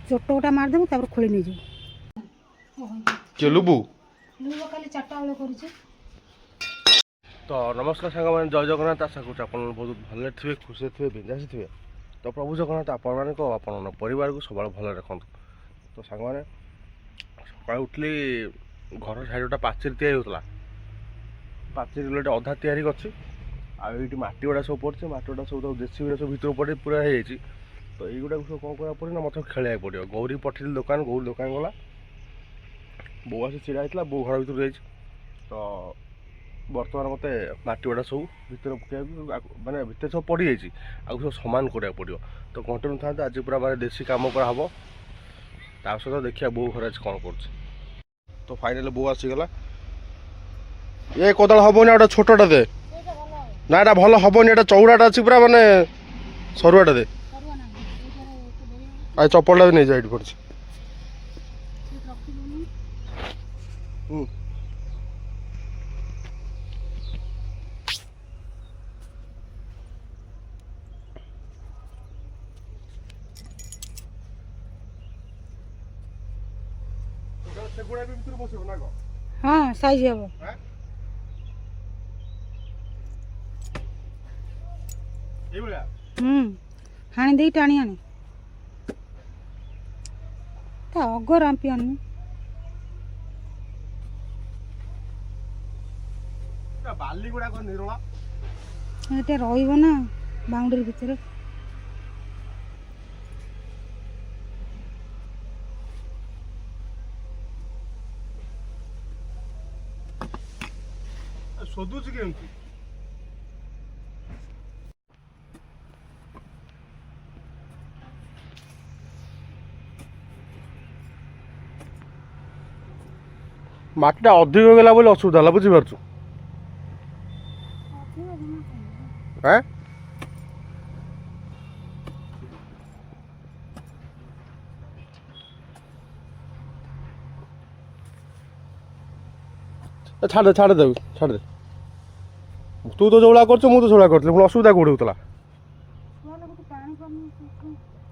चोट गोटा मारदेबू तापर खोली नहीं जाऊ के लुबू लुबो खाली 4टा बेले करूचे। तो नमस्कार सांग मैंने जय जगन्नाथ आशा करूँ आप बहुत भले थे खुशी थे बिंदासी थे। तो प्रभु जगन्नाथ आपण परिवार को सब भले रखु। तो सांग मैंने सका उठली घर साइड गोटा पाचेरी या पाचेरी गोटे अधा तैयारी अच्छी आईटी मटी गुड़ा सब पड़े मटी गुड़ा सब देसी गुड़ा सब भर पड़े पूरा हो। तो युवा सब कौन करा पड़े ना मतलब खेल पड़ो गौरी पठेल दुकान गौरी दुकान गला बो आसी छिड़ा होता बो घर भर जा। तो बर्तमान मत मटी गुड़ा सब भर मानने भर सब पड़ जाए आगे सब सामान करा पड़ो। तो कंटिन्यू था आज पूरा मानने देसी कम कराब सहित देखिए बो घर आज कौन कर। तो फाइनाल बो आसीगला ये कोदाल हेनी गोटे छोटा दे ना यहाँ भल हेनी एटा चौड़ाटा अच्छी पूरा मानने सरुआटा दे आज चप्पलटा भी नहीं जाए पड़े। हाँ साइज हे हाणी दे टाणी आने अगर आंपी आनी बाली गुड़ा निरोला ये रहा बाउंड्री भितर सोदुच केमती माटीटा अधिक हो गला बोले असुविधा है बुझीपारछु। हाँ छाड़ छाड़ दे छाड़ दे तू तो जोड़ा कर मु तो जोड़ा कर असुविधा कौट होता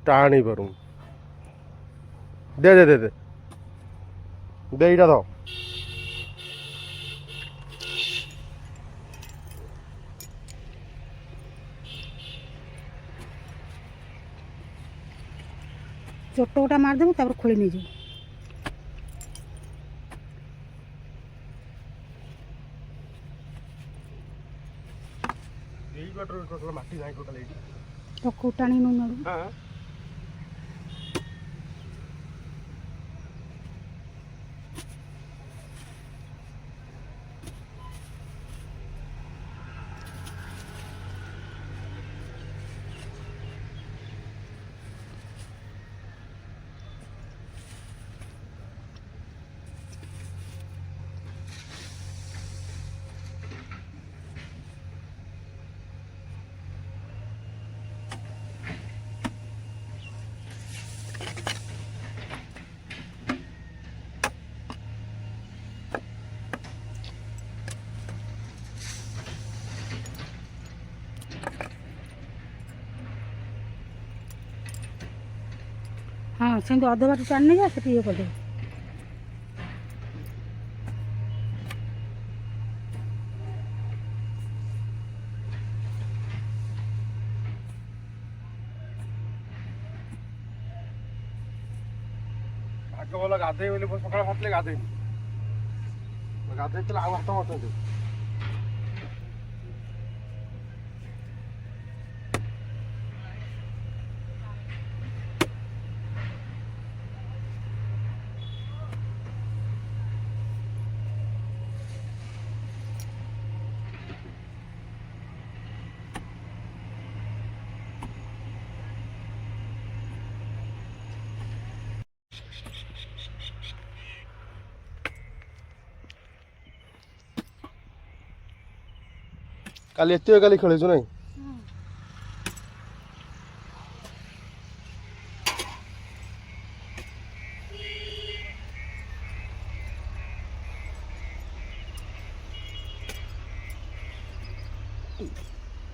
टाणी पारू दे दे दे दे दे इटा दो चोट गोटा मारदेबू तापर खोली नहीं जाऊ माटी ना टोटाल तो कोटाणी नू हाँ सेमती अध बाट टाणी नहीं जा ये करदे भाग्य भल गाधे सका भात गाधे गाधे हाथ मत काली एत काली खेलु ना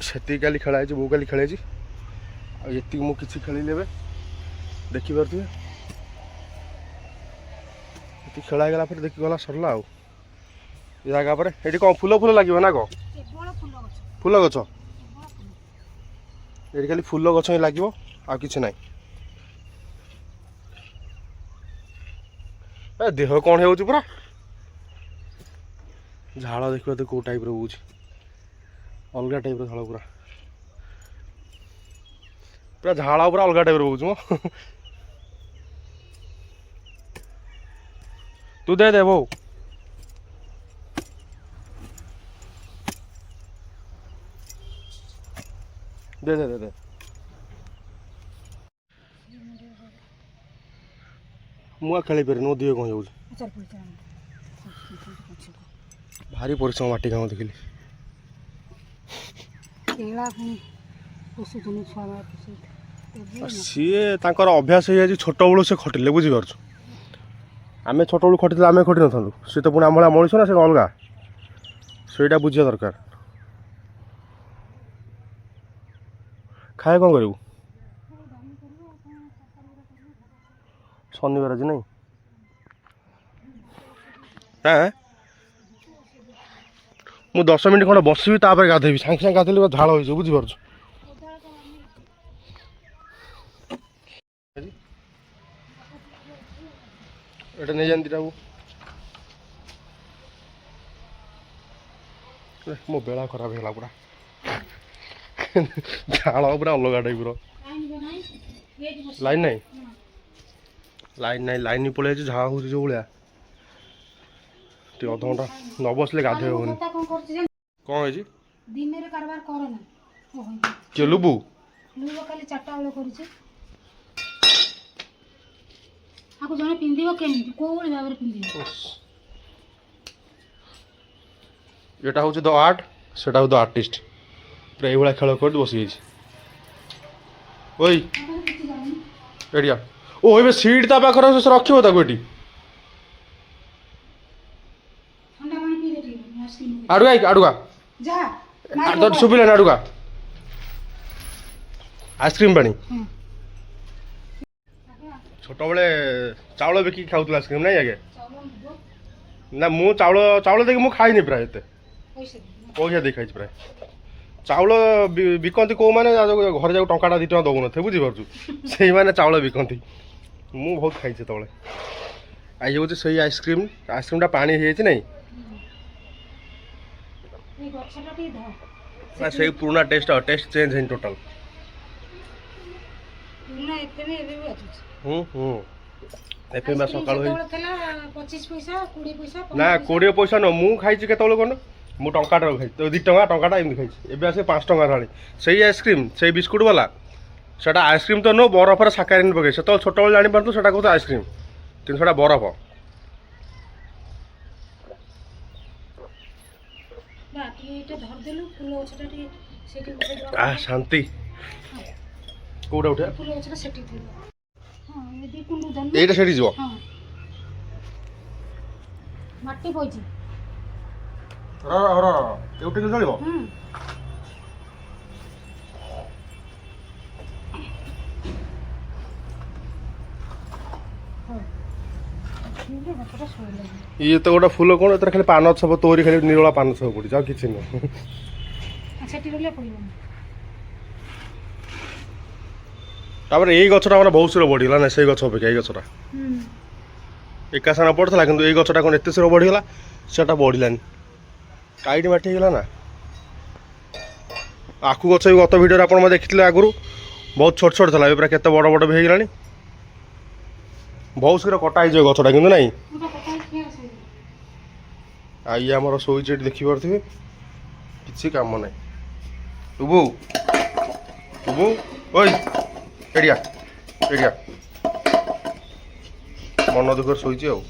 से काली खेल बो काली खेल ये मुझे खेल देखिपे ଏଠି ଖେଳା ହେଇଗଲା ପରେ ଦେଖି ଗଲା ସରିଲା ଆଉ ଏ ଜାଗା ପରେ ଏଠି କ'ଣ ଫୁଲ ଫୁଲ ଲାଗିବ ନା କ'ଣ ଫୁଲ ଗଛ ଏଠି ଖାଲି ଫୁଲ ଗଛ ହିଁ ଲାଗିବ ଆଉ କିଛି ନାହିଁ ଏ ଦେହ କ'ଣ ହେଉଛି ପୁରା ଝାଳ ଦେଖିବ ତ କେଉଁ ଟାଇପ୍ର ହେଉଛି ଅଲଗା ଟାଇପ୍ର ଝାଳ ପୁରା ପୁରା ଝାଳ ପୁରା ଅଲଗା ଟାଇପ୍ର ହେଉଛି ମ ତୁ ଦେ ଦେ ବୋଉ ଦେ ଦେ ଦେ ଦେ ମୁଁ ଆଉ ଖେଳି ପାରିନି ମୋ ଦେହ କ'ଣ ହେଉଛି ଭାରି ପରିଶ୍ରମ ମାଟି କାମ ଦେଖିଲି ସିଏ ତାଙ୍କର ଅଭ୍ୟାସ ହେଇଯାଇଛି ଛୋଟବେଳୁ ସେ ଖଟିଲେ ବୁଝିପାରୁଛୁ ଆମେ ଛୋଟବେଳୁ ଖଟିଥିଲେ ଆମେ ଖଟି ନଥାନ୍ତୁ ସିଏ ତ ପୁଣି ଆମ ଭଳିଆ ମଣିଷ ନା ସେ ଅଲଗା ସେଇଟା ବୁଝିବା ଦରକାର ଖାଇବା କ'ଣ କରିବୁ ଶନିବାର ଆଜି ନାଇଁ ହଁ ମୁଁ 10 ମିନିଟ୍ ଖଣ୍ଡେ ବସିବି ତାପରେ ଗାଧେଇବି ସାଙ୍ଗେ ସାଙ୍ଗେ ଗାଧେଇଲେ ଝାଳ ହେଇଯିବ ବୁଝିପାରୁଛୁ ଏଇଟା ନେଇଯାଆନ୍ତି ତାକୁ ମୋ ବେଳା ଖରାପ ହେଇଗଲା ପୁରା ଝାଳ ପୁରା ଅଲଗା ଟାଇପ୍ର ଲାଇନ୍ ନାହିଁ ଲାଇନ୍ ପଳେଇ ଯାଇଛି ଝାଳ ହେଉଛି ଯେଉଁ ଭଳିଆ ଟିକେ ଅଧଘଣ୍ଟା ନ ବସିଲେ ଗାଧୋଇ ହେବନି କ'ଣ ହେଇଛି କିଏ ଲୁବୁ ଖାଲି 4ଟା ବେଳେ କରୁଛି ଆକୁ ଜଣେ ପିନ୍ଧିବ କେମିତି କୋଉ ଭଳି ଭାବରେ ପିନ୍ଧିବ ଏଟା ହେଉଛି ଦ ଆର୍ଟ ସେଟା ହେଉଛି ଦ ଆର୍ଟିଷ୍ଟ ପୁରା ଏଇଭଳିଆ ଖେଳ କରି ବସିଯାଇଛି ଓଇ ଏଡ଼ିଆ ଓ ଏବେ ସିଟ୍ ତା ପାଖରେ ସେ ରଖିବ ତାକୁ ଏଠି ଆଡ଼ୁଆ ଆଡ଼ୁଆ ଶୁଭିଲାନି ଆଡ଼ୁଆ ଆଇସ୍କ୍ରିମ୍ ପାଣି ଛୋଟବେଳେ ଚାଉଳ ବିକିକି ଖାଉଥିଲା ଆଇସ୍କ୍ରିମ୍ ନାଇଁ ଆଜ୍ଞା ନା ମୁଁ ଚାଉଳ ଦେଇକି ମୁଁ ଖାଇନି ପ୍ରାୟ ଏତେ ପଇସା ଦେଇ ଖାଇଛି ପ୍ରାୟ ଚାଉଳ ବିକନ୍ତି କେଉଁମାନେ ଘରେ ଯାକୁ ଟଙ୍କାଟା 2 ଟଙ୍କା ଦେଉନଥିବେ ବୁଝିପାରୁଛୁ ସେଇମାନେ ଚାଉଳ ବିକନ୍ତି ମୁଁ ବହୁତ ଖାଇଛି ସେତେବେଳେ ଆଇ ହେଉଛି ସେଇ ଆଇସ୍କ୍ରିମ୍ଟା ପାଣି ହେଇଯାଇଛି ନାଇଁ ନା ସେଇ ପୁରୁଣା ଟେଷ୍ଟ ଚେଞ୍ଜ ହେଇନି ଟୋଟାଲ ଏଫଏମ୍ ସକାଳୁ ନା 20 ପଇସା ନୁହଁ ମୁଁ ଖାଇଛି କେତେବେଳେ କ'ଣ ମୁଁ ଟଙ୍କାଟା ଖାଇଛି 2 ଟଙ୍କାଟା ଏମିତି ଖାଇଛି ଏବେ ଆସି 5 ଟଙ୍କା ହେଲାଣି ସେଇ ଆଇସ୍କ୍ରିମ୍ ସେଇ ବିସ୍କୁଟ୍ ବାଲା ସେଟା ଆଇସ୍କ୍ରିମ୍ ତ ନୁହଁ ବରଫରେ ସାକାରିନ୍ ପକାଇ ସେତେବେଳେ ଛୋଟବେଳେ ଜାଣିପାରୁଛୁ ସେଟା କହୁଛୁ ଆଇସ୍କ୍ରିମ୍ କିନ୍ତୁ ସେଟା ବରଫ ଶାନ୍ତି କୋଉଟା ଉଠେ এইটা সেটি যাব মাটি পইছি এউটে চলিব ଇଏ ତ ଗୋଟେ ଫୁଲ କ'ଣ ଏଥିରେ ଖାଲି ପାନ ଛବ ତୋରି ଖାଲି ନିରଳା ପାନ ଛବ ପଡ଼ିଛି ଆଉ କିଛି ନୁହଁ ସେଠି ରହିଲେ ପଡ଼ିବ ତାପରେ ଏଇ ଗଛଟା ମାନେ ବହୁତ ଶୀଘ୍ର ବଢ଼ିଗଲା ନା ସେଇ ଗଛ ଅପେକ୍ଷା ଏଇ ଗଛଟା ଏକା ସାଙ୍ଗରେ ପଡ଼ିଥିଲା କିନ୍ତୁ ଏଇ ଗଛଟା କ'ଣ ଏତେ ଶୀଘ୍ର ବଢ଼ିଗଲା ସେଟା ବଢ଼ିଲାନି ଟାଇଟ୍ ମାଟି ହେଇଗଲା ନା ଆଖୁ ଗଛ ବି ଗତ ଭିଡ଼ିଓରେ ଆପଣ ଦେଖିଥିଲେ ଆଗରୁ ବହୁତ ଛୋଟ ଛୋଟ ଥିଲା ଏବେ ପୁରା କେତେ ବଡ଼ ବଡ଼ ବି ହେଇଗଲାଣି ବହୁତ ଶୀଘ୍ର କଟା ହେଇଯିବ ଗଛଟା କିନ୍ତୁ ନାଇଁ ଆଉ ଇଏ ଆମର ଶୋଇଛି ଏଠି ଦେଖିପାରୁଥିବେ କିଛି କାମ ନାହିଁ ଟୁବୁ ଓଇ ଏଡ଼ିଆ ମନ ଦୁଃଖରେ ଶୋଇଛି ଆଉ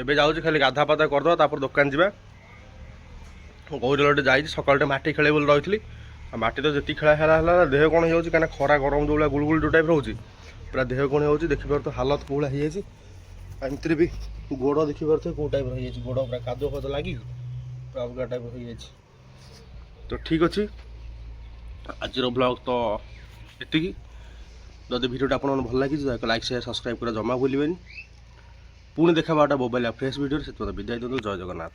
ଏବେ ଯାଉଛି ଖାଲି ଗାଧା ପାଧା କରିଦେବା ତାପରେ ଦୋକାନ ଯିବା ଗୌରୀଲଟେ ଯାଇଛି ସକାଳୁ ଟିକେ ମାଟି ଖେଳେ ବୋଲି ରହିଥିଲି ଆଉ ମାଟି ତ ଯେତିକି ଖେଳା ହେଲା ଦେହ କ'ଣ ହେଇଯାଉଛି କାହିଁକିନା ଖରା ଗରମ ଯେଉଁ ଭଳିଆ ଗୁଳୁଗୁଳି ଯେଉଁ ଟାଇପ୍ ରହୁଛି ପୁରା ଦେହ କ'ଣ ହେଇଯାଉଛି ଦେଖିପାରୁଥିବ ହାଲତ କେଉଁ ଭଳିଆ ହେଇଯାଇଛି ଆଉ ଏମିତିରେ ବି ଗୋଡ଼ ଦେଖିପାରୁଥିବେ କେଉଁ ଟାଇପ୍ର ହେଇଯାଇଛି ଗୋଡ଼ ପୁରା କାଦୁଅ ଫାଦୁଅ ଲାଗିକି ପୁରା ଅଲଗା ଟାଇପ୍ର ହେଇଯାଇଛି ତ ଠିକ୍ ଅଛି ଆଜିର ବ୍ଲଗ୍ ତ ଏତିକି ଯଦି ଭିଡ଼ିଓଟା ଆପଣଙ୍କୁ ଭଲ ଲାଗିଛି ଦୟାକରି ଲାଇକ୍ ସେୟାର ସବସ୍କ୍ରାଇବ୍ କରିବା ଜମା ଭୁଲିବେନି। ପୁଣି ଦେଖାବା ଗୋଟେ ମୋବାଇଲ୍ ଫ୍ରେଶ୍ ଭିଡ଼ିଓରେ, ସେଥିପାଇଁ ବିଦାୟ ଦିଅନ୍ତୁ। ଜୟ ଜଗନ୍ନାଥ।